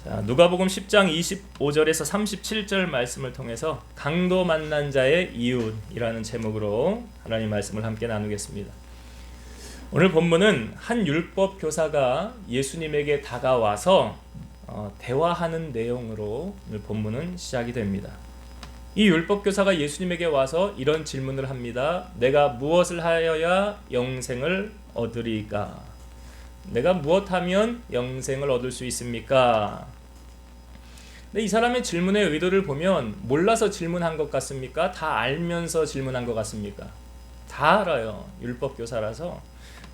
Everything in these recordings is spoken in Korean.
자, 누가복음 10장 25절에서 37절 말씀을 통해서 강도 만난 자의 이웃이라는 제목으로 하나님 말씀을 함께 나누겠습니다. 오늘 본문은 한 율법 교사가 예수님에게 다가와서 대화하는 내용으로 오늘 본문은 시작이 됩니다. 이 율법 교사가 예수님에게 와서 이런 질문을 합니다. 내가 무엇을 하여야 영생을 얻으리까? 내가 무엇하면 영생을 얻을 수 있습니까? 근데 이 사람의 질문의 의도를 보면 몰라서 질문한 것 같습니까? 다 알면서 질문한 것 같습니까? 다 알아요. 율법 교사라서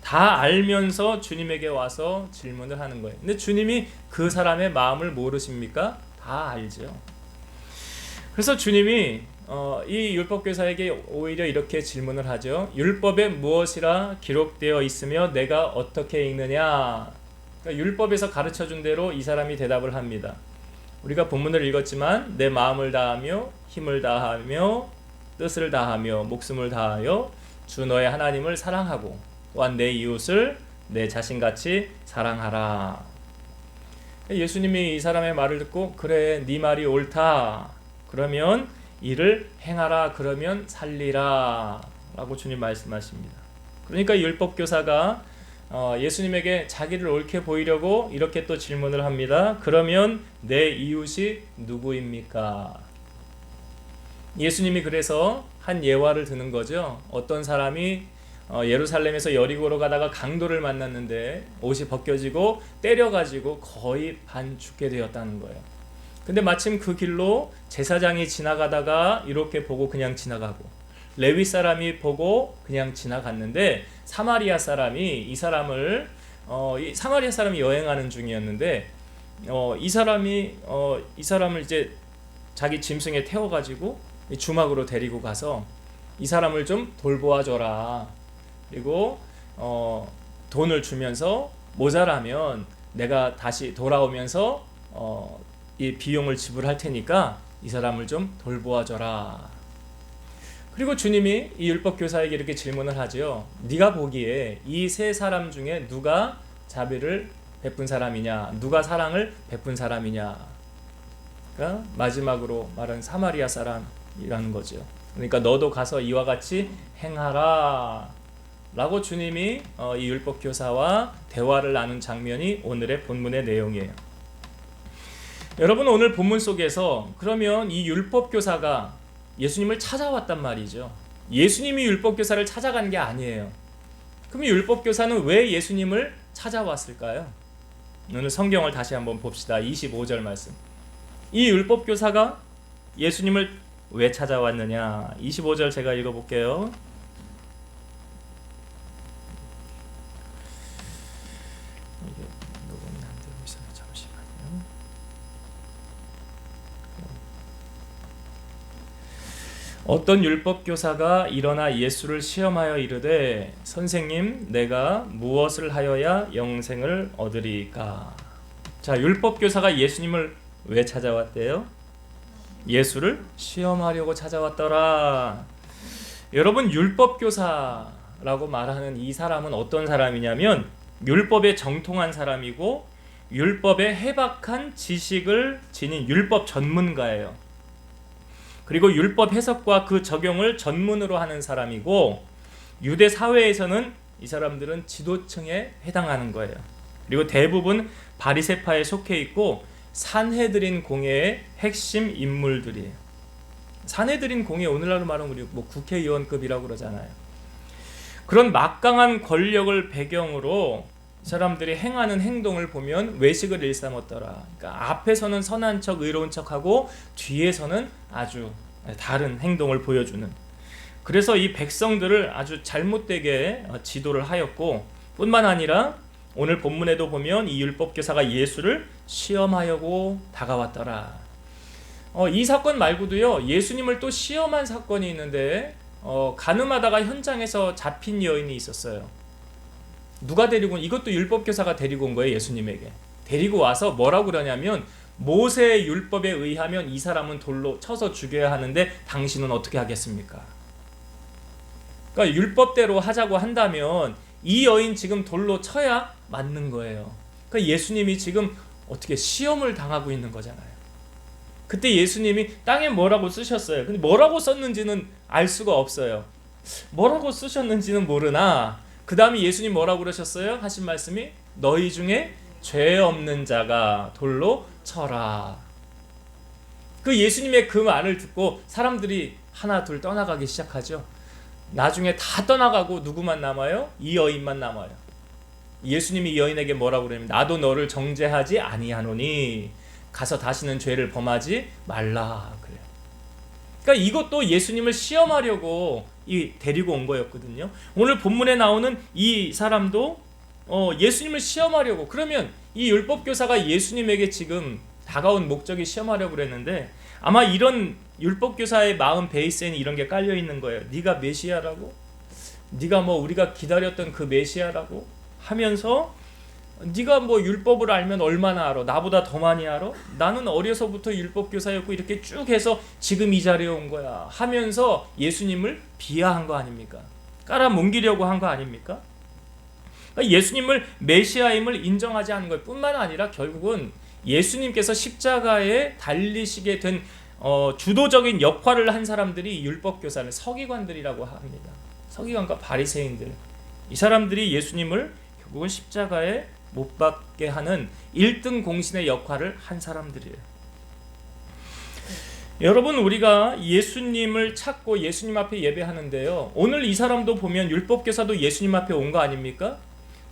다 알면서 주님에게 와서 질문을 하는 거예요. 근데 주님이 그 사람의 마음을 모르십니까? 다 알죠. 그래서 주님이 이 율법 교사에게 오히려 이렇게 질문을 하죠. 율법에 무엇이라 기록되어 있으며 내가 어떻게 읽느냐? 그러니까 율법에서 가르쳐준 대로 이 사람이 대답을 합니다. 우리가 본문을 읽었지만 내 마음을 다하며 힘을 다하며 뜻을 다하며 목숨을 다하여 주 너의 하나님을 사랑하고 또한 내 이웃을 내 자신같이 사랑하라. 예수님이 이 사람의 말을 듣고 그래 네 말이 옳다. 그러면 이를 행하라. 그러면 살리라. 라고 주님 말씀하십니다. 그러니까 율법교사가 예수님에게 자기를 옳게 보이려고 이렇게 또 질문을 합니다. 그러면 내 이웃이 누구입니까? 예수님이 그래서 한 예화를 드는 거죠. 어떤 사람이 예루살렘에서 여리고로 가다가 강도를 만났는데 옷이 벗겨지고 때려가지고 거의 반 죽게 되었다는 거예요. 근데 마침 그 길로 제사장이 지나가다가 이렇게 보고 그냥 지나가고 레위 사람이 보고 그냥 지나갔는데 사마리아 사람이 이 사람을 사마리아 사람이 여행하는 중이었는데 이 사람을 이제 자기 짐승에 태워가지고 주막으로 데리고 가서 이 사람을 좀 돌보아 줘라. 그리고 돈을 주면서 모자라면 내가 다시 돌아오면서 이 비용을 지불할 테니까 이 사람을 좀 돌보아 줘라. 그리고 주님이 이 율법 교사에게 이렇게 질문을 하죠. 네가 보기에 이 세 사람 중에 누가 자비를 베푼 사람이냐? 누가 사랑을 베푼 사람이냐? 그러니까 마지막으로 말한 사마리아 사람이라는 거죠. 그러니까 너도 가서 이와 같이 행하라. 라고 주님이 이 율법 교사와 대화를 나눈 장면이 오늘의 본문의 내용이에요. 여러분, 오늘 본문 속에서 그러면 이 율법 교사가 예수님을 찾아왔단 말이죠. 예수님이 율법 교사를 찾아간 게 아니에요. 그럼 율법 교사는 왜 예수님을 찾아왔을까요? 오늘 성경을 다시 한번 봅시다. 25절 말씀. 이 율법 교사가 예수님을 왜 찾아왔느냐? 25절 제가 읽어볼게요. 어떤 율법교사가 일어나 예수를 시험하여 이르되 선생님 내가 무엇을 하여야 영생을 얻으리까? 자, 율법교사가 예수님을 왜 찾아왔대요? 예수를 시험하려고 찾아왔더라. 여러분, 율법교사라고 말하는 이 사람은 어떤 사람이냐면 율법에 정통한 사람이고 율법에 해박한 지식을 지닌 율법 전문가예요. 그리고 율법 해석과 그 적용을 전문으로 하는 사람이고 유대 사회에서는 이 사람들은 지도층에 해당하는 거예요. 그리고 대부분 바리새파에 속해 있고 산헤드린 공회의 핵심 인물들이에요. 산헤드린 공회, 오늘날로 말하면 우리 국회의원급이라고 그러잖아요. 그런 막강한 권력을 배경으로 사람들이 행하는 행동을 보면 외식을 일삼았더라. 그러니까 앞에서는 선한 척, 의로운 척하고 뒤에서는 아주 다른 행동을 보여주는. 그래서 이 백성들을 아주 잘못되게 지도를 하였고, 뿐만 아니라 오늘 본문에도 보면 이 율법교사가 예수를 시험하려고 다가왔더라. 이 사건 말고도요, 예수님을 또 시험한 사건이 있는데 가늠하다가 현장에서 잡힌 여인이 있었어요. 누가 데리고 온? 이것도 율법교사가 데리고 온 거예요. 예수님에게 데리고 와서 뭐라고 그러냐면 모세의 율법에 의하면 이 사람은 돌로 쳐서 죽여야 하는데 당신은 어떻게 하겠습니까? 그러니까 율법대로 하자고 한다면 이 여인 지금 돌로 쳐야 맞는 거예요. 그러니까 예수님이 지금 어떻게 시험을 당하고 있는 거잖아요. 그때 예수님이 땅에 뭐라고 쓰셨어요. 근데 뭐라고 썼는지는 알 수가 없어요. 뭐라고 쓰셨는지는 모르나 그 다음에 예수님 뭐라고 그러셨어요? 하신 말씀이 너희 중에 죄 없는 자가 돌로 쳐라. 그 예수님의 그 말을 듣고 사람들이 하나 둘 떠나가기 시작하죠. 나중에 다 떠나가고 누구만 남아요? 이 여인만 남아요. 예수님이 이 여인에게 뭐라고 그러냐면 나도 너를 정죄하지 아니하노니 가서 다시는 죄를 범하지 말라 그래요. 그러니까 이것도 예수님을 시험하려고 데리고 온 거였거든요. 오늘 본문에 나오는 이 사람도 예수님을 시험하려고, 그러면 이 율법교사가 예수님에게 지금 다가온 목적이 시험하려고 그랬는데 아마 이런 율법교사의 마음 베이스에는 이런 게 깔려 있는 거예요. 네가 메시아라고? 네가 뭐 우리가 기다렸던 그 메시아라고? 하면서 네가 뭐 율법을 알면 얼마나 알아? 나보다 더 많이 알아? 나는 어려서부터 율법교사였고 이렇게 쭉 해서 지금 이 자리에 온 거야 하면서 예수님을 비하한 거 아닙니까? 깔아뭉개려고 한 거 아닙니까? 그러니까 예수님을 메시아임을 인정하지 않은 것 뿐만 아니라 결국은 예수님께서 십자가에 달리시게 된 주도적인 역할을 한 사람들이 율법교사는 서기관들이라고 합니다. 서기관과 바리새인들, 이 사람들이 예수님을 결국은 십자가에 못 박게 하는 1등 공신의 역할을 한 사람들이에요. 여러분, 우리가 예수님을 찾고 예수님 앞에 예배하는데요, 오늘 이 사람도 보면 율법교사도 예수님 앞에 온 거 아닙니까?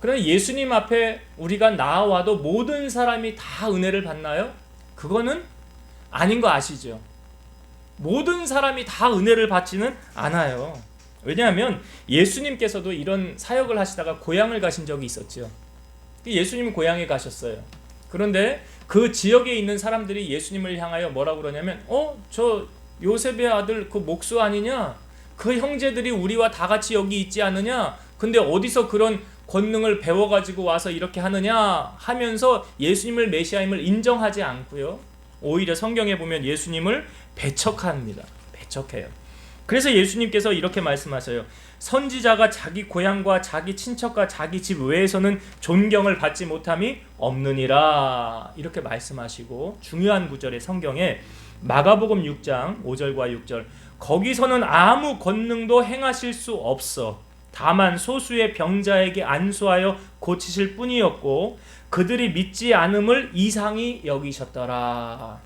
그러나 예수님 앞에 우리가 나와도 모든 사람이 다 은혜를 받나요? 그거는 아닌 거 아시죠? 모든 사람이 다 은혜를 받지는 않아요. 왜냐하면 예수님께서도 이런 사역을 하시다가 고향을 가신 적이 있었죠. 예수님은 고향에 가셨어요. 그런데 그 지역에 있는 사람들이 예수님을 향하여 뭐라고 그러냐면 저 요셉의 아들 그 목수 아니냐? 그 형제들이 우리와 다 같이 여기 있지 않느냐? 근데 어디서 그런 권능을 배워가지고 와서 이렇게 하느냐? 하면서 예수님을 메시아임을 인정하지 않고요, 오히려 성경에 보면 예수님을 배척합니다. 배척해요. 그래서 예수님께서 이렇게 말씀하셔요. 선지자가 자기 고향과 자기 친척과 자기 집 외에서는 존경을 받지 못함이 없느니라, 이렇게 말씀하시고, 중요한 구절에 성경에 마가복음 6장 5절과 6절, 거기서는 아무 권능도 행하실 수 없어 다만 소수의 병자에게 안수하여 고치실 뿐이었고 그들이 믿지 않음을 이상히 여기셨더라.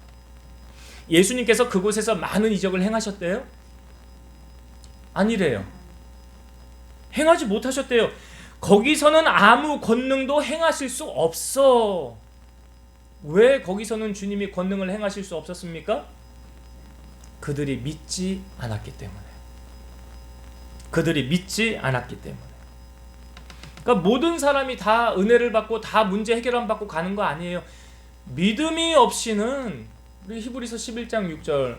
예수님께서 그곳에서 많은 이적을 행하셨대요? 아니래요. 행하지 못하셨대요. 거기서는 아무 권능도 행하실 수 없어. 왜 거기서는 주님이 권능을 행하실 수 없었습니까? 그들이 믿지 않았기 때문에. 그들이 믿지 않았기 때문에. 그러니까 모든 사람이 다 은혜를 받고 다 문제 해결함 받고 가는 거 아니에요. 믿음이 없이는, 우리 히브리서 11장 6절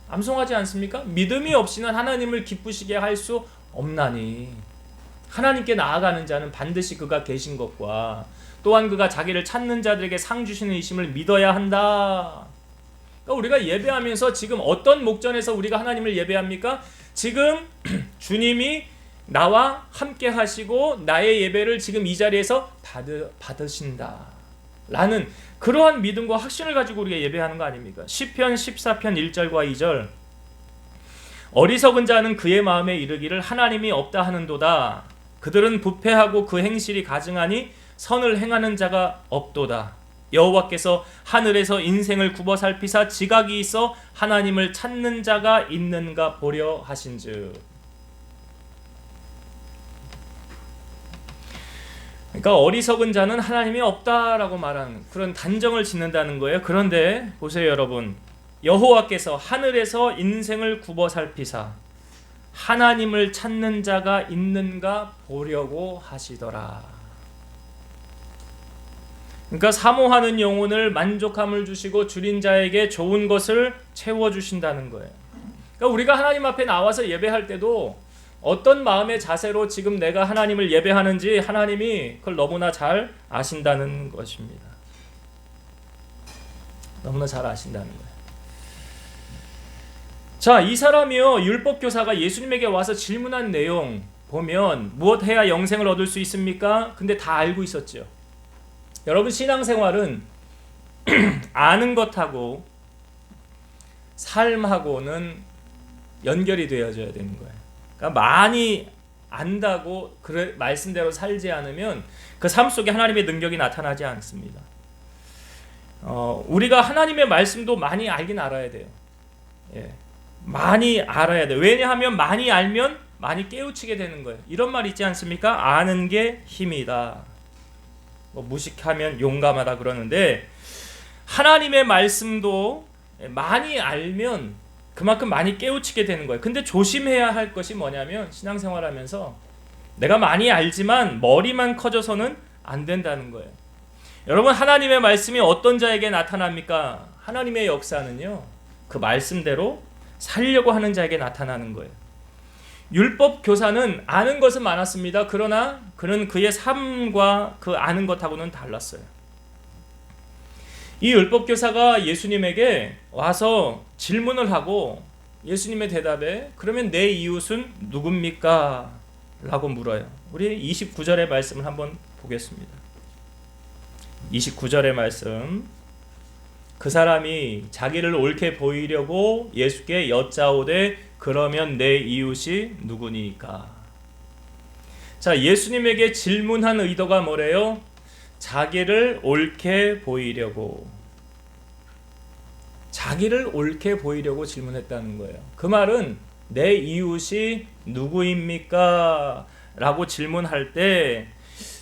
암송하지 않습니까? 믿음이 없이는 하나님을 기쁘시게 할 수 없나니 하나님께 나아가는 자는 반드시 그가 계신 것과 또한 그가 자기를 찾는 자들에게 상 주시는 이심을 믿어야 한다. 그러니까 우리가 예배하면서 지금 어떤 목전에서 우리가 하나님을 예배합니까? 지금 주님이 나와 함께 하시고 나의 예배를 지금 이 자리에서 받으신다 라는 그러한 믿음과 확신을 가지고 우리가 예배하는 거 아닙니까? 시편 14편 1절과 2절, 어리석은 자는 그의 마음에 이르기를 하나님이 없다 하는도다. 그들은 부패하고 그 행실이 가증하니 선을 행하는 자가 없도다. 여호와께서 하늘에서 인생을 굽어 살피사 지각이 있어 하나님을 찾는 자가 있는가 보려 하신즉. 그러니까 어리석은 자는 하나님이 없다라고 말하는 그런 단정을 짓는다는 거예요. 그런데 보세요 여러분, 여호와께서 하늘에서 인생을 굽어 살피사 하나님을 찾는 자가 있는가 보려고 하시더라. 그러니까 사모하는 영혼을 만족함을 주시고 줄인 자에게 좋은 것을 채워주신다는 거예요. 그러니까 우리가 하나님 앞에 나와서 예배할 때도 어떤 마음의 자세로 지금 내가 하나님을 예배하는지 하나님이 그걸 너무나 잘 아신다는 것입니다. 너무나 잘 아신다는 거예요. 자, 이 사람이요, 율법교사가 예수님에게 와서 질문한 내용 보면 무엇 해야 영생을 얻을 수 있습니까? 근데 다 알고 있었죠. 여러분, 신앙생활은 아는 것하고 삶하고는 연결이 되어져야 되는 거예요. 그러니까 많이 안다고 그 말씀대로 살지 않으면 그 삶 속에 하나님의 능력이 나타나지 않습니다. 우리가 하나님의 말씀도 많이 알긴 알아야 돼요. 예, 많이 알아야 돼요. 왜냐하면 많이 알면 많이 깨우치게 되는 거예요. 이런 말 있지 않습니까? 아는 게 힘이다. 무식하면 용감하다 그러는데 하나님의 말씀도 많이 알면 그만큼 많이 깨우치게 되는 거예요. 근데 조심해야 할 것이 뭐냐면 신앙생활하면서 내가 많이 알지만 머리만 커져서는 안 된다는 거예요. 여러분, 하나님의 말씀이 어떤 자에게 나타납니까? 하나님의 역사는요, 그 말씀대로 살려고 하는 자에게 나타나는 거예요. 율법 교사는 아는 것은 많았습니다. 그러나 그는 그의 삶과 그 아는 것하고는 달랐어요. 이 율법 교사가 예수님에게 와서 질문을 하고 예수님의 대답에 그러면 내 이웃은 누굽니까? 라고 물어요. 우리 29절의 말씀을 한번 보겠습니다. 29절의 말씀. 그 사람이 자기를 옳게 보이려고 예수께 여짜오되 그러면 내 이웃이 누구니까? 자, 예수님에게 질문한 의도가 뭐래요? 자기를 옳게 보이려고. 자기를 옳게 보이려고 질문했다는 거예요. 그 말은 내 이웃이 누구입니까? 라고 질문할 때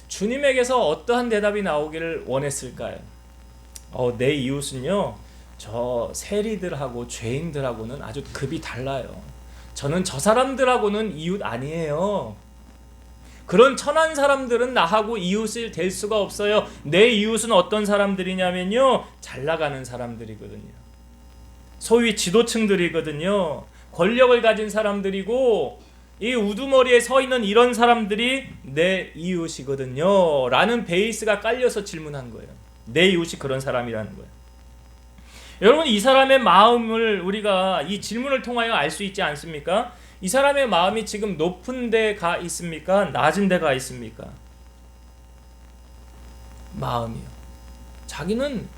주님에게서 어떠한 대답이 나오기를 원했을까요? 내 이웃은요, 저 세리들하고 죄인들하고는 아주 급이 달라요. 저는 저 사람들하고는 이웃 아니에요. 그런 천한 사람들은 나하고 이웃이 될 수가 없어요. 내 이웃은 어떤 사람들이냐면요, 잘 나가는 사람들이거든요. 소위 지도층들이거든요. 권력을 가진 사람들이고 이 우두머리에 서 있는 이런 사람들이 내 이웃이거든요. 라는 베이스가 깔려서 질문한 거예요. 내 이웃이 그런 사람이라는 거예요. 여러분, 이 사람의 마음을 우리가 이 질문을 통하여 알 수 있지 않습니까? 이 사람의 마음이 지금 높은 데가 있습니까? 낮은 데가 있습니까? 마음이요. 자기는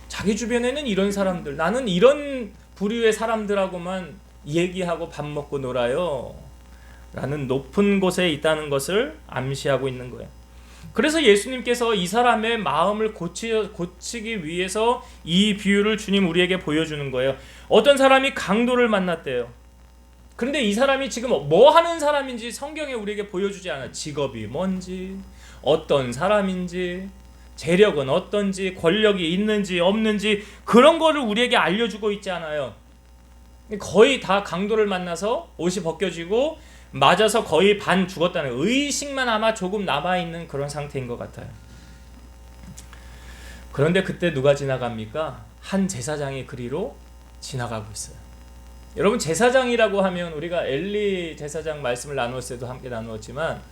자기 주변에는 이런 사람들, 나는 이런 부류의 사람들하고만 얘기하고 밥 먹고 놀아요. 라는 높은 곳에 있다는 것을 암시하고 있는 거예요. 그래서 예수님께서 이 사람의 마음을 고치기 위해서 이 비유를 주님 우리에게 보여주는 거예요. 어떤 사람이 강도를 만났대요. 그런데 이 사람이 지금 뭐 하는 사람인지 성경에 우리에게 보여주지 않아요. 직업이 뭔지, 어떤 사람인지, 재력은 어떤지, 권력이 있는지 없는지 그런 거를 우리에게 알려주고 있지 않아요. 거의 다 강도를 만나서 옷이 벗겨지고 맞아서 거의 반 죽었다는 의식만 아마 조금 남아있는 그런 상태인 것 같아요. 그런데 그때 누가 지나갑니까? 한 제사장이 그리로 지나가고 있어요. 여러분, 제사장이라고 하면 우리가 엘리 제사장 말씀을 나누었을 때도 함께 나누었지만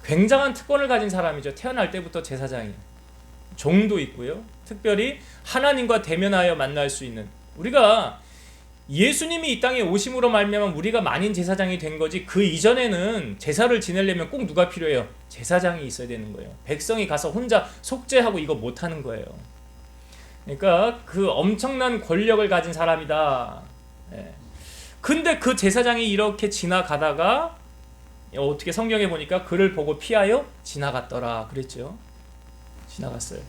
굉장한 특권을 가진 사람이죠. 태어날 때부터 제사장이에요. 종도 있고요. 특별히 하나님과 대면하여 만날 수 있는, 우리가 예수님이 이 땅에 오심으로 말미암아 우리가 만인 제사장이 된 거지, 그 이전에는 제사를 지내려면 꼭 누가 필요해요? 제사장이 있어야 되는 거예요. 백성이 가서 혼자 속죄하고 이거 못하는 거예요. 그러니까 그 엄청난 권력을 가진 사람이다. 근데 그 제사장이 이렇게 지나가다가 어떻게 성경에 보니까 그를 보고 피하여 지나갔더라 그랬죠. 지나갔어요.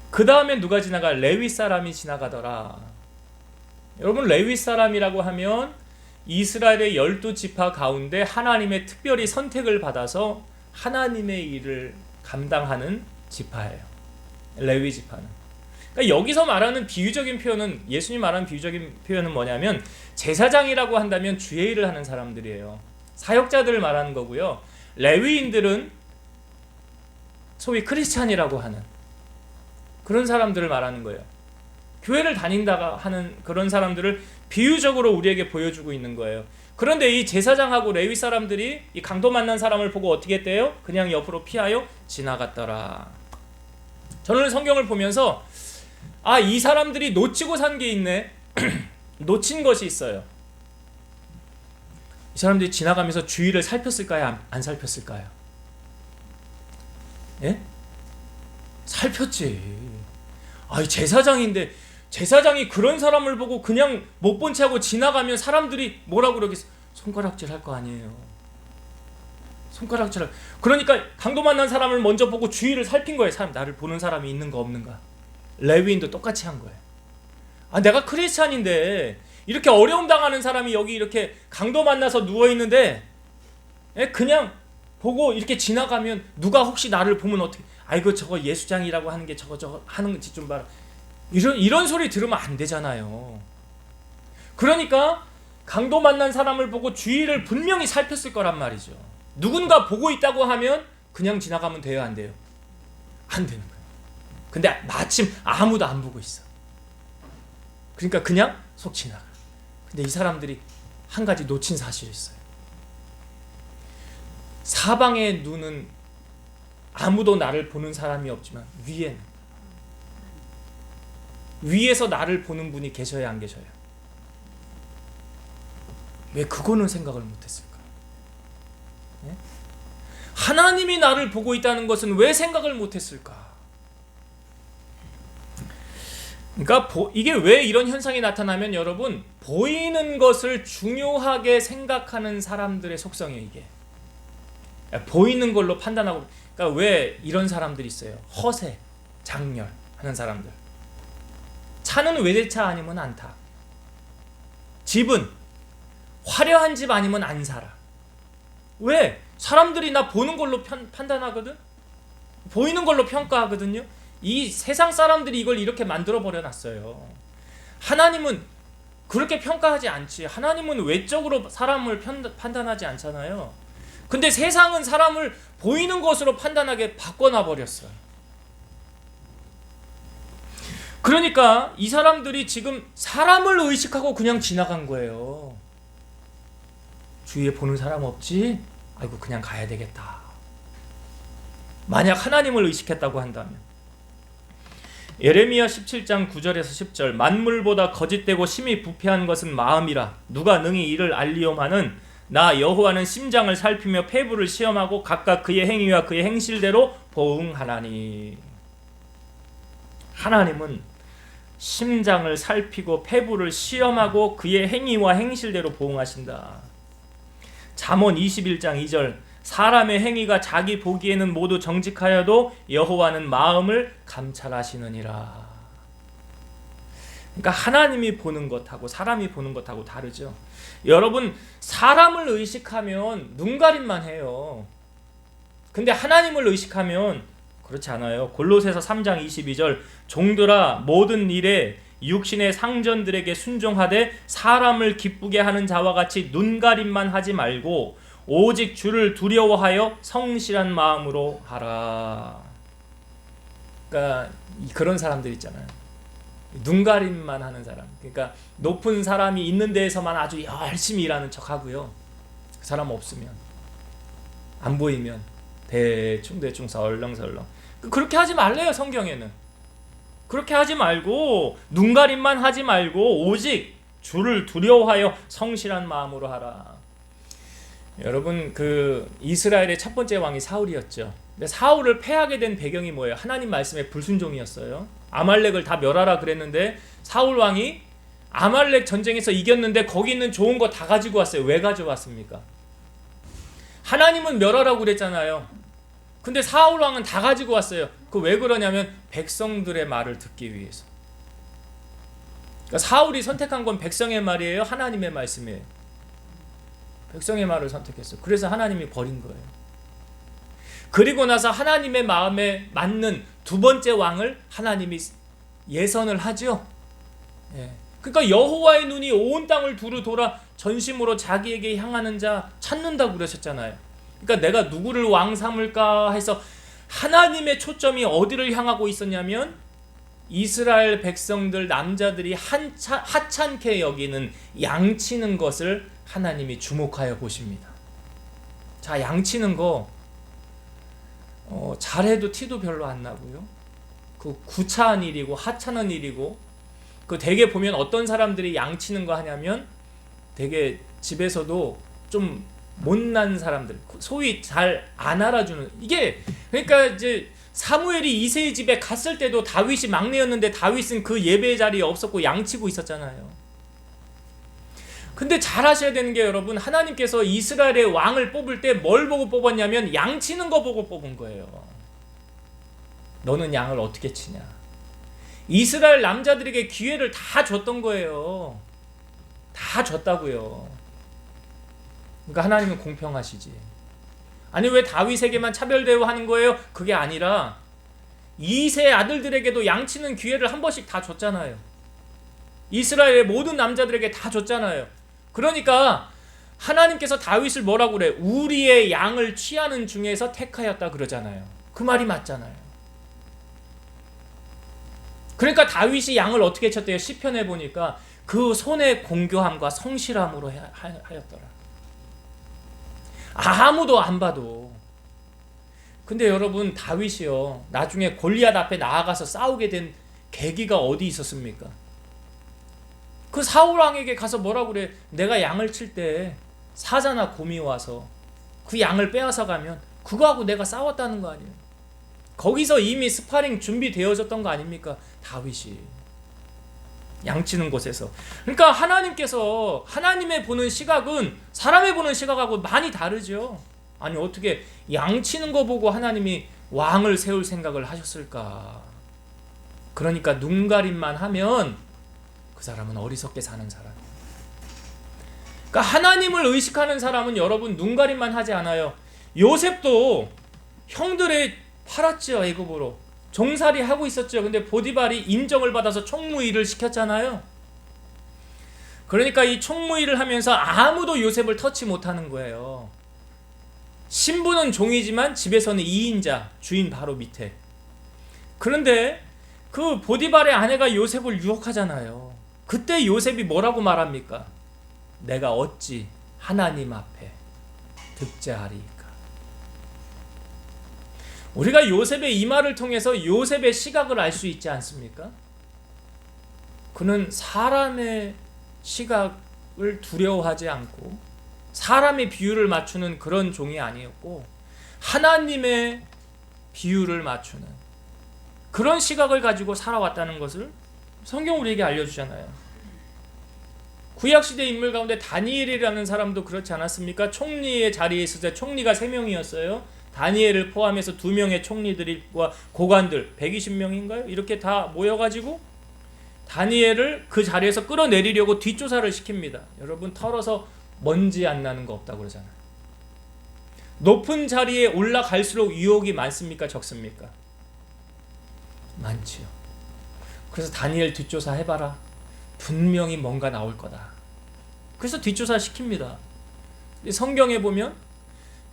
그 다음에 누가 지나가? 레위 사람이 지나가더라. 여러분, 레위 사람이라고 하면 이스라엘의 12지파 가운데 하나님의 특별히 선택을 받아서 하나님의 일을 감당하는 지파예요. 레위 지파는. 그러니까 여기서 말하는 비유적인 표현은, 예수님 말하는 비유적인 표현은 뭐냐면 제사장이라고 한다면 주의 일을 하는 사람들이에요. 사역자들을 말하는 거고요. 레위인들은 소위 크리스찬이라고 하는 그런 사람들을 말하는 거예요. 교회를 다닌다가 하는 그런 사람들을 비유적으로 우리에게 보여주고 있는 거예요. 그런데 이 제사장하고 레위 사람들이 이 강도 만난 사람을 보고 어떻게 했대요? 그냥 옆으로 피하여 지나갔더라. 저는 성경을 보면서 이 사람들이 놓치고 산 게 있네. 놓친 것이 있어요. 이 사람들이 지나가면서 주위를 살폈을까요? 안 살폈을까요? 예? 살폈지. 아이 제사장인데 제사장이 그런 사람을 보고 그냥 못 본 채 하고 지나가면 사람들이 뭐라고 그러겠어? 손가락질 할 거 아니에요. 손가락질. 그러니까 강도 만난 사람을 먼저 보고 주위를 살핀 거예요. 사람 나를 보는 사람이 있는가 없는가. 레위인도 똑같이 한 거예요. 아, 내가 크리스찬인데 이렇게 어려움 당하는 사람이 여기 이렇게 강도 만나서 누워 있는데 그냥 보고 이렇게 지나가면 누가 혹시 나를 보면 어떻게? 아이고 저거 예수장이라고 하는 게 저거 하는 짓 좀 봐라. 이런 소리 들으면 안 되잖아요. 그러니까 강도 만난 사람을 보고 주위를 분명히 살폈을 거란 말이죠. 누군가 보고 있다고 하면 그냥 지나가면 돼요, 안 돼요? 안 되는 거예요. 근데 마침 아무도 안 보고 있어. 그러니까 그냥 속 지나가. 근데 이 사람들이 한 가지 놓친 사실이 있어요. 사방의 눈은 아무도 나를 보는 사람이 없지만 위에서 나를 보는 분이 계셔야 안 계셔요? 왜 그거는 생각을 못했을까? 네? 하나님이 나를 보고 있다는 것은 왜 생각을 못했을까? 그러니까 이게 왜 이런 현상이 나타나면 여러분 보이는 것을 중요하게 생각하는 사람들의 속성이에요. 이게 보이는 걸로 판단하고. 그러니까 왜 이런 사람들이 있어요? 허세, 장렬 하는 사람들. 차는 외제차 아니면 안 타. 집은 화려한 집 아니면 안 살아. 왜? 사람들이 나 보는 걸로 판단하거든? 보이는 걸로 평가하거든요? 이 세상 사람들이 이걸 이렇게 만들어 버려 놨어요. 하나님은 그렇게 평가하지 않지. 하나님은 외적으로 사람을 판단하지 않잖아요. 근데 세상은 사람을 보이는 것으로 판단하게 바꿔놔 버렸어요. 그러니까 이 사람들이 지금 사람을 의식하고 그냥 지나간 거예요. 주위에 보는 사람 없지? 아이고 그냥 가야 되겠다. 만약 하나님을 의식했다고 한다면 예레미야 17장 9절에서 10절 만물보다 거짓되고 심히 부패한 것은 마음이라 누가 능히 이를 알리오마는 나 여호와는 심장을 살피며 폐부를 시험하고 각각 그의 행위와 그의 행실대로 보응하나니. 하나님은 심장을 살피고 폐부를 시험하고 그의 행위와 행실대로 보응하신다. 잠언 21장 2절 사람의 행위가 자기 보기에는 모두 정직하여도 여호와는 마음을 감찰하시느니라. 그러니까 하나님이 보는 것하고 사람이 보는 것하고 다르죠. 여러분 사람을 의식하면 눈가림만 해요. 근데 하나님을 의식하면 그렇지 않아요. 골로새서 3장 22절 종들아 모든 일에 육신의 상전들에게 순종하되 사람을 기쁘게 하는 자와 같이 눈가림만 하지 말고 오직 주를 두려워하여 성실한 마음으로 하라. 그러니까 그런 사람들 있잖아요. 눈가림만 하는 사람. 그러니까 높은 사람이 있는 데에서만 아주 열심히 일하는 척하고요. 그 사람 없으면 안 보이면 대충 설렁설렁. 그렇게 하지 말래요. 성경에는. 그렇게 하지 말고 눈가림만 하지 말고 오직 주를 두려워하여 성실한 마음으로 하라. 여러분 그 이스라엘의 첫 번째 왕이 사울이었죠. 근데 사울을 패하게 된 배경이 뭐예요? 하나님 말씀에 불순종이었어요. 아말렉을 다 멸하라 그랬는데 사울 왕이 아말렉 전쟁에서 이겼는데 거기 있는 좋은 거 다 가지고 왔어요. 왜 가져왔습니까? 하나님은 멸하라고 그랬잖아요. 근데 사울 왕은 다 가지고 왔어요. 그 왜 그러냐면 백성들의 말을 듣기 위해서. 그러니까 사울이 선택한 건 백성의 말이에요? 하나님의 말씀이에요? 백성의 말을 선택했어요. 그래서 하나님이 버린 거예요. 그리고 나서 하나님의 마음에 맞는 두 번째 왕을 하나님이 예선을 하죠. 예. 그러니까 여호와의 눈이 온 땅을 두루 돌아 전심으로 자기에게 향하는 자 찾는다고 그러셨잖아요. 그러니까 내가 누구를 왕 삼을까 해서 하나님의 초점이 어디를 향하고 있었냐면 이스라엘 백성들 남자들이 하찮게 여기는 양치는 것을 하나님이 주목하여 보십니다. 자, 양치는 거 잘해도 티도 별로 안 나고요. 그 구차한 일이고 하찮은 일이고 그 되게 보면 어떤 사람들이 양치는 거 하냐면 되게 집에서도 좀 못난 사람들 소위 잘 안 알아주는 이게 그러니까 이제 사무엘이 이새의 집에 갔을 때도 다윗이 막내였는데 다윗은 그 예배 자리에 없었고 양치고 있었잖아요. 근데 잘 아셔야 되는 게 여러분, 하나님께서 이스라엘의 왕을 뽑을 때 뭘 보고 뽑았냐면 양치는 거 보고 뽑은 거예요. 너는 양을 어떻게 치냐. 이스라엘 남자들에게 기회를 다 줬던 거예요. 다 줬다고요. 그러니까 하나님은 공평하시지. 아니 왜 다윗에게만 차별 대우하는 거예요? 그게 아니라 이세 아들들에게도 양치는 기회를 한 번씩 다 줬잖아요. 이스라엘의 모든 남자들에게 다 줬잖아요. 그러니까 하나님께서 다윗을 뭐라고 그래? 우리의 양을 취하는 중에서 택하였다 그러잖아요. 그 말이 맞잖아요. 그러니까 다윗이 양을 어떻게 쳤대요? 시편에 보니까 그 손의 공교함과 성실함으로 하였더라. 아무도 안 봐도. 근데 여러분, 다윗이요, 나중에 골리앗 앞에 나아가서 싸우게 된 계기가 어디 있었습니까? 그 사울 왕에게 가서 뭐라고 그래? 내가 양을 칠 때 사자나 곰이 와서 그 양을 빼앗아 가면 그거하고 내가 싸웠다는 거 아니에요? 거기서 이미 스파링 준비되어졌던 거 아닙니까? 다윗이 양치는 곳에서. 그러니까 하나님께서, 하나님의 보는 시각은 사람의 보는 시각하고 많이 다르죠. 아니 어떻게 양치는 거 보고 하나님이 왕을 세울 생각을 하셨을까? 그러니까 눈가림만 하면 그 사람은 어리석게 사는 사람이에요. 그러니까 하나님을 의식하는 사람은 여러분 눈가림만 하지 않아요. 요셉도 형들의 팔았죠. 애굽으로 종살이 하고 있었죠. 근데 보디발이 인정을 받아서 총무일을 시켰잖아요. 그러니까 이 총무일을 하면서 아무도 요셉을 터치 못하는 거예요. 신부는 종이지만 집에서는 2인자, 주인 바로 밑에. 그런데 그 보디발의 아내가 요셉을 유혹하잖아요. 그때 요셉이 뭐라고 말합니까? 내가 어찌 하나님 앞에 득죄하리이까. 우리가 요셉의 이 말을 통해서 요셉의 시각을 알 수 있지 않습니까? 그는 사람의 시각을 두려워하지 않고 사람의 비율을 맞추는 그런 종이 아니었고 하나님의 비율을 맞추는 그런 시각을 가지고 살아왔다는 것을 성경 우리에게 알려주잖아요. 구약시대 인물 가운데 다니엘이라는 사람도 그렇지 않았습니까? 총리의 자리에 있을 때 총리가 3명이었어요. 다니엘을 포함해서 2명의 총리들과 고관들 120명인가요? 이렇게 다 모여가지고 다니엘을 그 자리에서 끌어내리려고 뒷조사를 시킵니다. 여러분 털어서 먼지 안 나는 거 없다고 그러잖아요. 높은 자리에 올라갈수록 유혹이 많습니까? 적습니까? 많지요. 그래서 다니엘 뒷조사 해봐라. 분명히 뭔가 나올 거다. 그래서 뒷조사 시킵니다. 성경에 보면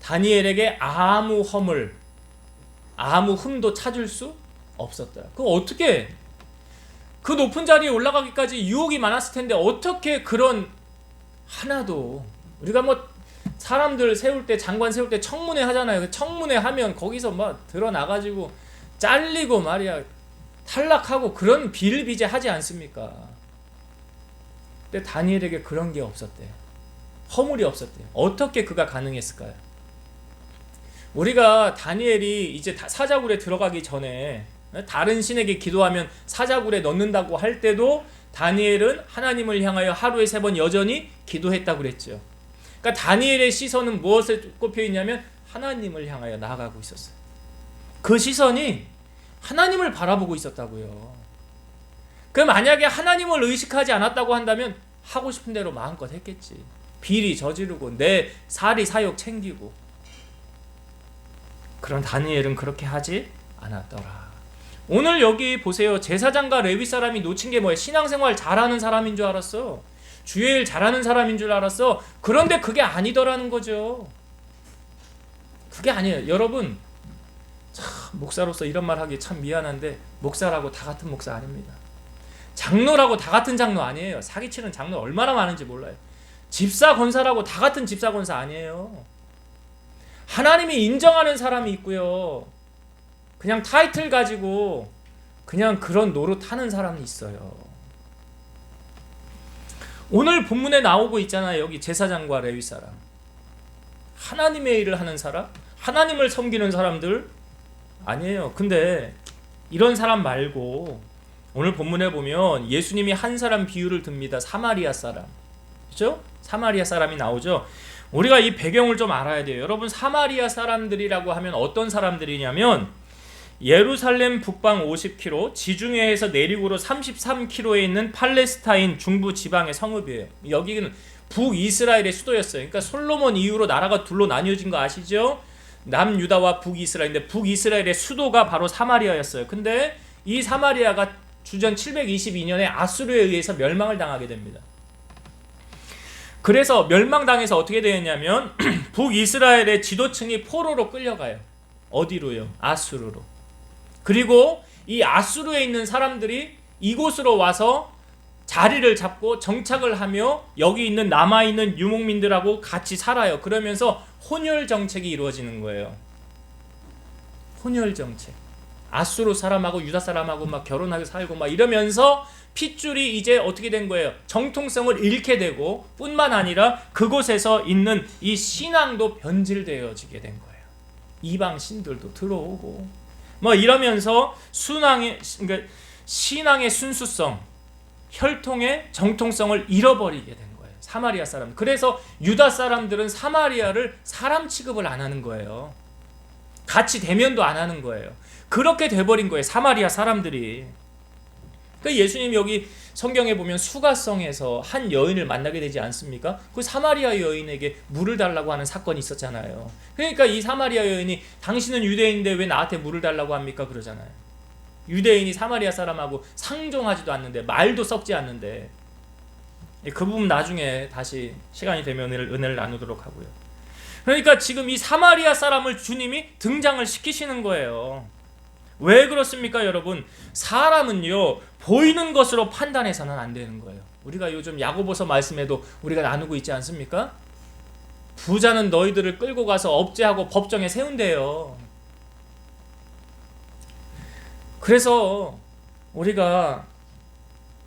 다니엘에게 아무 허물, 아무 흠도 찾을 수 없었다. 그거 어떻게, 그 높은 자리에 올라가기까지 유혹이 많았을 텐데 어떻게 그런 하나도, 우리가 뭐 사람들 세울 때, 장관 세울 때 청문회 하잖아요. 청문회 하면 거기서 막 드러나가지고 잘리고 말이야 탈락하고 그런 비일비재 하지 않습니까? 근데 다니엘에게 그런 게 없었대요. 허물이 없었대요. 어떻게 그가 가능했을까요? 우리가 다니엘이 이제 사자굴에 들어가기 전에 다른 신에게 기도하면 사자굴에 넣는다고 할 때도 다니엘은 하나님을 향하여 하루에 3번 여전히 기도했다고 그랬죠. 그러니까 다니엘의 시선은 무엇에 꼽혀 있냐면 하나님을 향하여 나아가고 있었어요. 그 시선이 하나님을 바라보고 있었다고요. 그럼 만약에 하나님을 의식하지 않았다고 한다면 하고 싶은 대로 마음껏 했겠지. 비리 저지르고 내 사리 사욕 챙기고. 그런 다니엘은 그렇게 하지 않았더라. 오늘 여기 보세요. 제사장과 레위 사람이 놓친 게 뭐예요? 신앙생활 잘하는 사람인 줄 알았어. 주일 잘하는 사람인 줄 알았어. 그런데 그게 아니더라는 거죠. 그게 아니에요. 여러분, 참 목사로서 이런 말 하기 참 미안한데 목사라고 다 같은 목사 아닙니다. 장로라고 다 같은 장로 아니에요. 사기치는 장로 얼마나 많은지 몰라요. 집사 권사라고 다 같은 집사 권사 아니에요. 하나님이 인정하는 사람이 있고요. 그냥 타이틀 가지고 그냥 그런 노릇하는 사람이 있어요. 오늘 본문에 나오고 있잖아요. 여기 제사장과 레위 사람, 하나님의 일을 하는 사람, 하나님을 섬기는 사람들, 아니에요. 근데 이런 사람 말고 오늘 본문에 보면 예수님이 한 사람 비유를 듭니다. 사마리아 사람. 그렇죠? 사마리아 사람이 나오죠. 우리가 이 배경을 좀 알아야 돼요. 여러분, 사마리아 사람들이라고 하면 어떤 사람들이냐면 예루살렘 북방 50km, 지중해에서 내륙으로 33km에 있는 팔레스타인 중부 지방의 성읍이에요. 여기는 북이스라엘의 수도였어요. 그러니까 솔로몬 이후로 나라가 둘로 나뉘어진 거 아시죠? 남유다와 북이스라엘인데 북이스라엘의 수도가 바로 사마리아였어요. 근데 이 사마리아가 주전 722년에 아수르에 의해서 멸망을 당하게 됩니다. 그래서 멸망당해서 어떻게 되었냐면 북이스라엘의 지도층이 포로로 끌려가요. 어디로요? 아수르로. 그리고 이 아수르에 있는 사람들이 이곳으로 와서 자리를 잡고 정착을 하며 여기 있는 남아있는 유목민들하고 같이 살아요. 그러면서 혼혈 정책이 이루어지는 거예요. 혼혈 정책. 아수르 사람하고 유다 사람하고 막 결혼하고 살고 막 이러면서 핏줄이 이제 어떻게 된 거예요? 정통성을 잃게 되고 뿐만 아니라 그곳에서 있는 이 신앙도 변질되어지게 된 거예요. 이방 신들도 들어오고 뭐 이러면서 그러니까 신앙의 순수성, 혈통의 정통성을 잃어버리게 된 거예요. 사마리아 사람. 그래서 유다 사람들은 사마리아를 사람 취급을 안 하는 거예요. 같이 대면도 안 하는 거예요. 그렇게 돼버린 거예요. 사마리아 사람들이. 그러니까 예수님 여기 성경에 보면 수가성에서 한 여인을 만나게 되지 않습니까? 그 사마리아 여인에게 물을 달라고 하는 사건이 있었잖아요. 그러니까 이 사마리아 여인이 당신은 유대인인데 왜 나한테 물을 달라고 합니까? 그러잖아요. 유대인이 사마리아 사람하고 상종하지도 않는데 말도 섞지 않는데 그 부분 나중에 다시 시간이 되면 은혜를 나누도록 하고요. 그러니까 지금 이 사마리아 사람을 주님이 등장을 시키시는 거예요. 왜 그렇습니까, 여러분? 사람은요 보이는 것으로 판단해서는 안 되는 거예요. 우리가 요즘 야고보서 말씀에도 우리가 나누고 있지 않습니까? 부자는 너희들을 끌고 가서 업제하고 법정에 세운대요. 그래서 우리가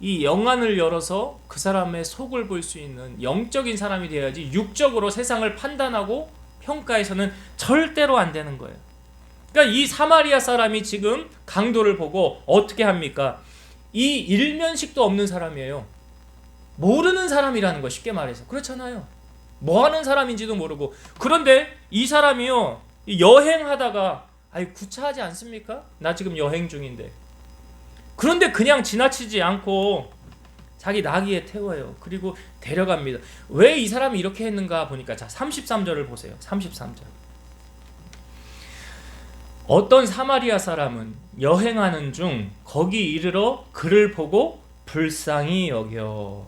이 영안을 열어서 그 사람의 속을 볼 수 있는 영적인 사람이 되어야지 육적으로 세상을 판단하고 평가해서는 절대로 안 되는 거예요. 그러니까 이 사마리아 사람이 지금 강도를 보고 어떻게 합니까? 이 일면식도 없는 사람이에요. 모르는 사람이라는 거, 쉽게 말해서. 그렇잖아요. 뭐 하는 사람인지도 모르고. 그런데 이 사람이요 여행하다가 구차하지 않습니까? 나 지금 여행 중인데. 그런데 그냥 지나치지 않고 자기 나귀에 태워요. 그리고 데려갑니다. 왜 이 사람이 이렇게 했는가 보니까 자 33절을 보세요. 33절. 어떤 사마리아 사람은 여행하는 중 거기 이르러 그를 보고 불쌍히 여겨.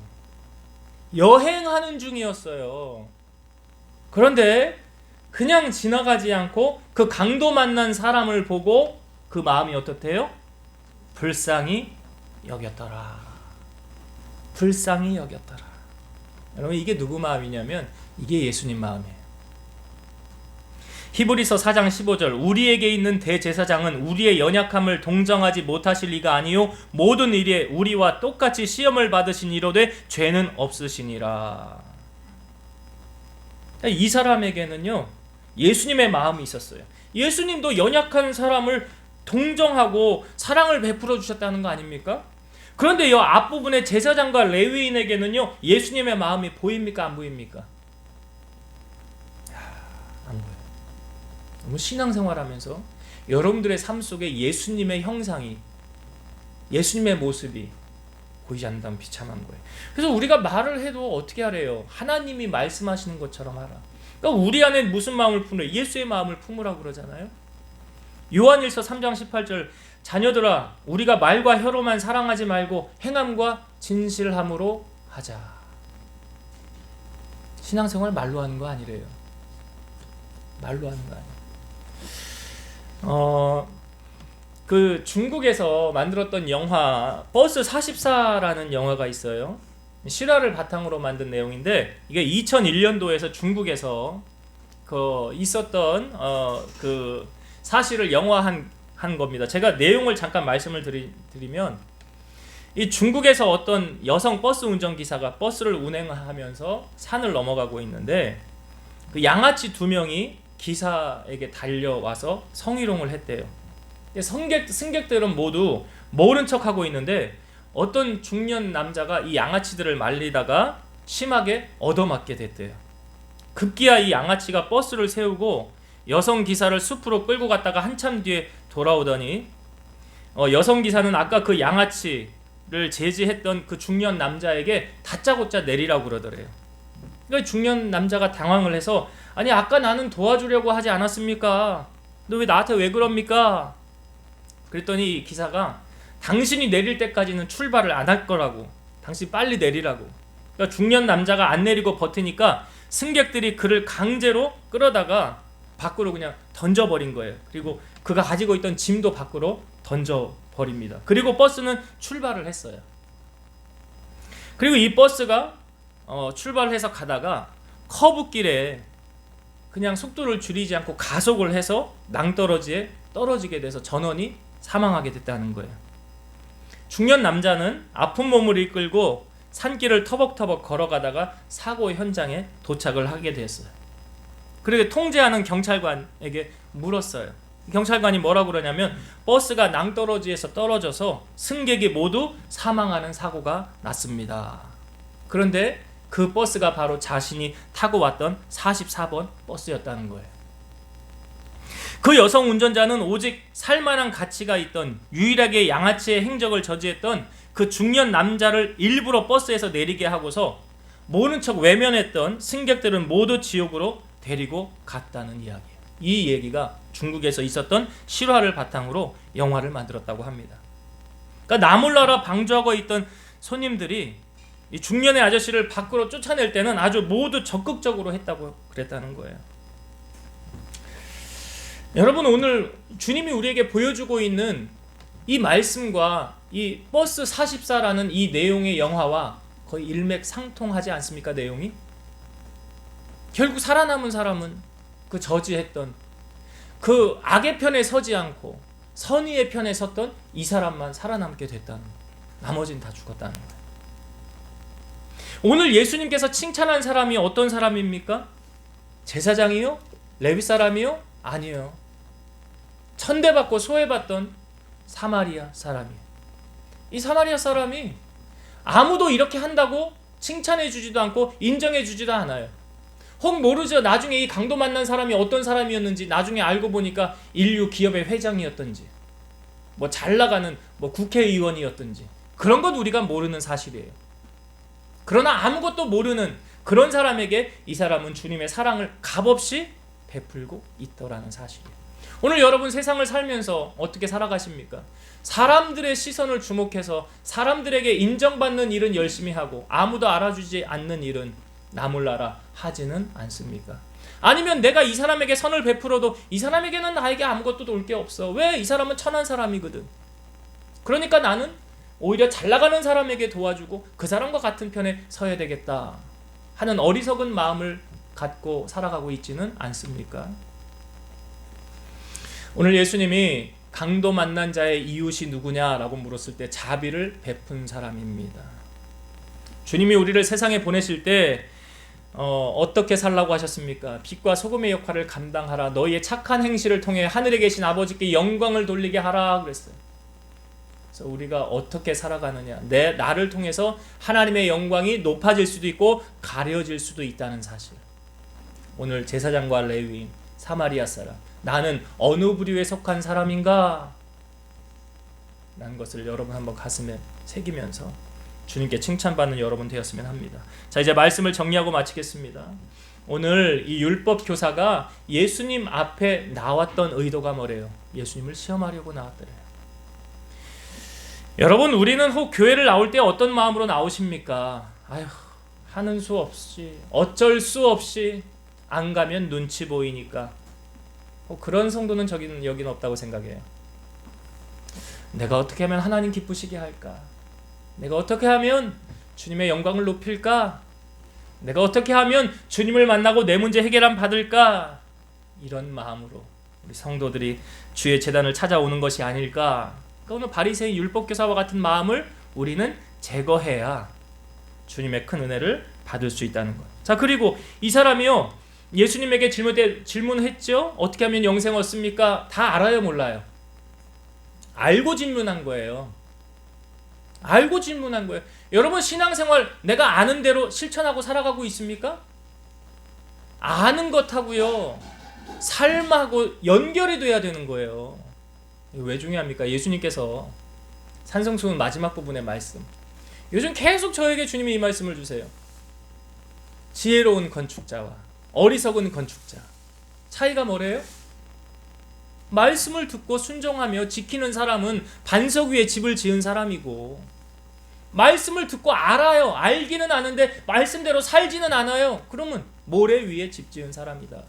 여행하는 중이었어요. 그런데 그냥 지나가지 않고 그 강도 만난 사람을 보고 그 마음이 어떻대요? 불쌍히 여겼더라. 불쌍히 여겼더라. 여러분, 이게 누구 마음이냐면 이게 예수님 마음이에요. 히브리서 4장 15절 우리에게 있는 대제사장은 우리의 연약함을 동정하지 못하실 리가 아니요 모든 일에 우리와 똑같이 시험을 받으신 이로되 죄는 없으시니라. 이 사람에게는요 예수님의 마음이 있었어요. 예수님도 연약한 사람을 동정하고 사랑을 베풀어 주셨다는 거 아닙니까? 그런데 이 앞부분에 제사장과 레위인에게는요 예수님의 마음이 보입니까? 안 보입니까? 안 보여요. 너무 신앙생활하면서 여러분들의 삶 속에 예수님의 형상이, 예수님의 모습이 보이지 않는다면 비참한 거예요. 그래서 우리가 말을 해도 어떻게 하래요? 하나님이 말씀하시는 것처럼 하라. 그러니까 우리 안에 무슨 마음을 품으래? 예수의 마음을 품으라고 그러잖아요. 요한일서 3장 18절 자녀들아 우리가 말과 혀로만 사랑하지 말고 행함과 진실함으로 하자. 신앙생활 말로 하는 거 아니래요. 말로 하는 거 아니에요. 그 중국에서 만들었던 영화 버스 44라는 영화가 있어요. 실화를 바탕으로 만든 내용인데 이게 2001년도에서 중국에서 그 있었던 그 사실을 영화한 겁니다. 제가 내용을 잠깐 말씀을 드리면 이 중국에서 어떤 여성 버스 운전기사가 버스를 운행하면서 산을 넘어가고 있는데 그 양아치 2명이 기사에게 달려와서 성희롱을 했대요. 승객들은 모두 모른 척하고 있는데 어떤 중년 남자가 이 양아치들을 말리다가 심하게 얻어맞게 됐대요. 급기야 이 양아치가 버스를 세우고 여성 기사를 숲으로 끌고 갔다가 한참 뒤에 돌아오더니 여성 기사는 아까 그 양아치를 제지했던 그 중년 남자에게 다짜고짜 내리라고 그러더래요. 그러니까 중년 남자가 당황을 해서 아니 아까 나는 도와주려고 하지 않았습니까? 너 왜 나한테 왜 그럽니까? 그랬더니 이 기사가 당신이 내릴 때까지는 출발을 안 할 거라고, 당신 빨리 내리라고. 그러니까 중년 남자가 안 내리고 버티니까 승객들이 그를 강제로 끌어다가 밖으로 그냥 던져버린 거예요. 그리고 그가 가지고 있던 짐도 밖으로 던져버립니다. 그리고 버스는 출발을 했어요. 그리고 이 버스가 출발해서 가다가 커브길에 그냥 속도를 줄이지 않고 가속을 해서 낭떠러지에 떨어지게 돼서 전원이 사망하게 됐다는 거예요. 중년 남자는 아픈 몸을 이끌고 산길을 터벅터벅 걸어가다가 사고 현장에 도착을 하게 됐어요. 그리고 통제하는 경찰관에게 물었어요. 경찰관이 뭐라고 그러냐면 버스가 낭떠러지에서 떨어져서 승객이 모두 사망하는 사고가 났습니다. 그런데 그 버스가 바로 자신이 타고 왔던 44번 버스였다는 거예요. 그 여성 운전자는 오직 살만한 가치가 있던 유일하게 양아치의 행적을 저지했던 그 중년 남자를 일부러 버스에서 내리게 하고서 모른 척 외면했던 승객들은 모두 지옥으로 데리고 갔다는 이야기예요. 이 얘기가 중국에서 있었던 실화를 바탕으로 영화를 만들었다고 합니다. 그러니까 나몰라라 방조하고 있던 손님들이 이 중년의 아저씨를 밖으로 쫓아낼 때는 아주 모두 적극적으로 했다고 그랬다는 거예요. 여러분, 오늘 주님이 우리에게 보여주고 있는 이 말씀과 이 버스 44라는 이 내용의 영화와 거의 일맥상통하지 않습니까? 내용이 결국 살아남은 사람은 그 저지했던 그 악의 편에 서지 않고 선의의 편에 섰던 이 사람만 살아남게 됐다는 거예요. 나머지는 다 죽었다는 거예요. 오늘 예수님께서 칭찬한 사람이 어떤 사람입니까? 제사장이요? 레위 사람이요? 아니에요. 천대받고 소외받던 사마리아 사람이에요. 이 사마리아 사람이 아무도 이렇게 한다고 칭찬해 주지도 않고 인정해 주지도 않아요. 혹 모르죠. 나중에 이 강도 만난 사람이 어떤 사람이었는지 나중에 알고 보니까 인류 기업의 회장이었던지 뭐 잘 나가는 뭐 국회의원이었던지 그런 건 우리가 모르는 사실이에요. 그러나 아무것도 모르는 그런 사람에게 이 사람은 주님의 사랑을 값없이 베풀고 있더라는 사실이에요. 오늘 여러분 세상을 살면서 어떻게 살아가십니까? 사람들의 시선을 주목해서 사람들에게 인정받는 일은 열심히 하고 아무도 알아주지 않는 일은 나몰라라 하지는 않습니까? 아니면 내가 이 사람에게 선을 베풀어도 이 사람에게는 나에게 아무것도 올 게 없어. 왜? 이 사람은 천한 사람이거든. 그러니까 나는 오히려 잘 나가는 사람에게 도와주고 그 사람과 같은 편에 서야 되겠다 하는 어리석은 마음을 갖고 살아가고 있지는 않습니까? 오늘 예수님이 강도 만난 자의 이웃이 누구냐라고 물었을 때 자비를 베푼 사람입니다. 주님이 우리를 세상에 보내실 때 어떻게 살라고 하셨습니까? 빛과 소금의 역할을 감당하라. 너희의 착한 행실을 통해 하늘에 계신 아버지께 영광을 돌리게 하라 그랬어요. 그래서 우리가 어떻게 살아가느냐, 나를 통해서 하나님의 영광이 높아질 수도 있고 가려질 수도 있다는 사실. 오늘 제사장과 레위인, 사마리아 사람, 나는 어느 부류에 속한 사람인가? 라는 것을 여러분 한번 가슴에 새기면서 주님께 칭찬받는 여러분 되었으면 합니다. 자, 이제 말씀을 정리하고 마치겠습니다. 오늘 이 율법 교사가 예수님 앞에 나왔던 의도가 뭐래요? 예수님을 시험하려고 나왔더래요. 여러분, 우리는 혹 교회를 나올 때 어떤 마음으로 나오십니까? 아휴, 하는 수 없이, 어쩔 수 없이 안 가면 눈치 보이니까. 그런 성도는 여긴 없다고 생각해요. 내가 어떻게 하면 하나님 기쁘시게 할까? 내가 어떻게 하면 주님의 영광을 높일까? 내가 어떻게 하면 주님을 만나고 내 문제 해결함 받을까? 이런 마음으로 우리 성도들이 주의 제단을 찾아오는 것이 아닐까? 그러니까 오늘 바리새인 율법교사와 같은 마음을 우리는 제거해야 주님의 큰 은혜를 받을 수 있다는 것. 자, 그리고 이 사람이요, 예수님에게 질문했죠. 어떻게 하면 영생 얻습니까? 다 알아요, 몰라요? 알고 질문한 거예요. 알고 질문한 거예요. 여러분 신앙생활 내가 아는 대로 실천하고 살아가고 있습니까? 아는 것하고요 삶하고 연결이 돼야 되는 거예요. 왜 중요합니까? 예수님께서 산성수훈 마지막 부분의 말씀, 요즘 계속 저에게 주님이 이 말씀을 주세요. 지혜로운 건축자와 어리석은 건축자 차이가 뭐래요? 말씀을 듣고 순종하며 지키는 사람은 반석 위에 집을 지은 사람이고, 말씀을 듣고 알아요. 알기는 아는데 말씀대로 살지는 않아요. 그러면 모래 위에 집 지은 사람이다.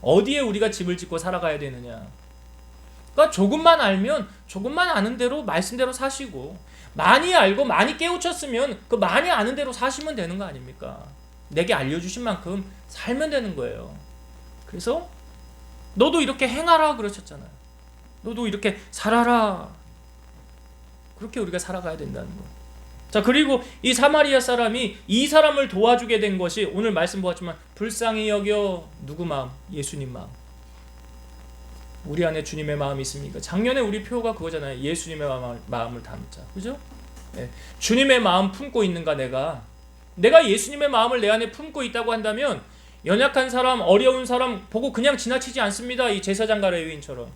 어디에 우리가 집을 짓고 살아가야 되느냐? 그러니까 조금만 알면 조금만 아는 대로 말씀대로 사시고, 많이 알고 많이 깨우쳤으면 그 많이 아는 대로 사시면 되는 거 아닙니까? 내게 알려주신 만큼 살면 되는 거예요. 그래서 너도 이렇게 행하라 그러셨잖아요. 너도 이렇게 살아라. 그렇게 우리가 살아가야 된다는 거. 자, 그리고 이 사마리아 사람이 이 사람을 도와주게 된 것이 오늘 말씀 보았지만 불쌍히 여겨 누구 마음? 예수님 마음. 우리 안에 주님의 마음이 있습니까? 작년에 우리 표가 그거잖아요. 예수님의 마음을 담자. 그죠? 네. 주님의 마음 품고 있는가 내가 예수님의 마음을 내 안에 품고 있다고 한다면 연약한 사람, 어려운 사람 보고 그냥 지나치지 않습니다. 이 제사장과 레위인처럼.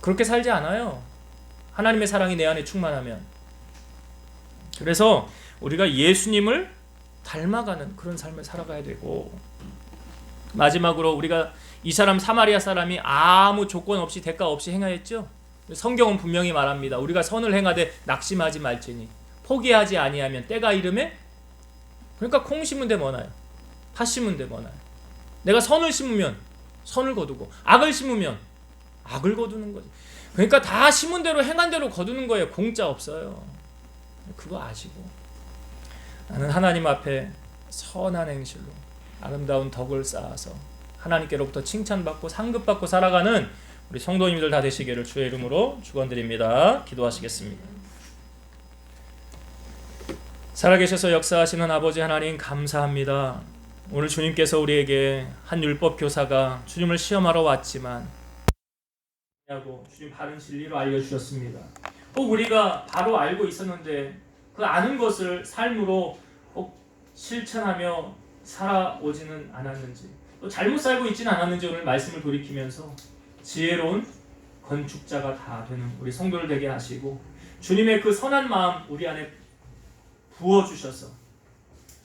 그렇게 살지 않아요. 하나님의 사랑이 내 안에 충만하면. 그래서 우리가 예수님을 닮아가는 그런 삶을 살아가야 되고, 마지막으로 우리가 이 사람 사마리아 사람이 아무 조건 없이 대가 없이 행하였죠. 성경은 분명히 말합니다. 우리가 선을 행하되 낙심하지 말지니 포기하지 아니하면 때가 이르매. 그러니까 콩 심은 데 뭐나요? 팥 심은 데 뭐나요? 내가 선을 심으면 선을 거두고 악을 심으면 악을 거두는 거지. 그러니까 다 심은 대로 행한 대로 거두는 거예요. 공짜 없어요. 그거 아시고 나는 하나님 앞에 선한 행실로 아름다운 덕을 쌓아서 하나님께로부터 칭찬받고 상급받고 살아가는 우리 성도님들 다 되시기를 주의 이름으로 축원드립니다. 기도하시겠습니다. 살아계셔서 역사하시는 아버지 하나님 감사합니다. 오늘 주님께서 우리에게 한 율법 교사가 주님을 시험하러 왔지만 주님 바른 진리로 알려주셨습니다. 혹 우리가 바로 알고 있었는데 그 아는 것을 삶으로 혹 실천하며 살아오지는 않았는지, 또 잘못 살고 있지는 않았는지 오늘 말씀을 돌이키면서 지혜로운 건축자가 다 되는 우리 성도를 되게 하시고, 주님의 그 선한 마음 우리 안에 부어주셔서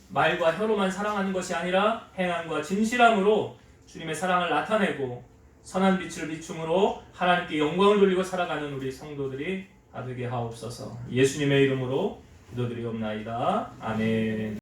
말과 혀로만 사랑하는 것이 아니라 행함과 진실함으로 주님의 사랑을 나타내고 선한 빛을 비춤으로 하나님께 영광을 돌리고 살아가는 우리 성도들이 다 되게 하옵소서. 예수님의 이름으로 기도드리옵나이다. 아멘.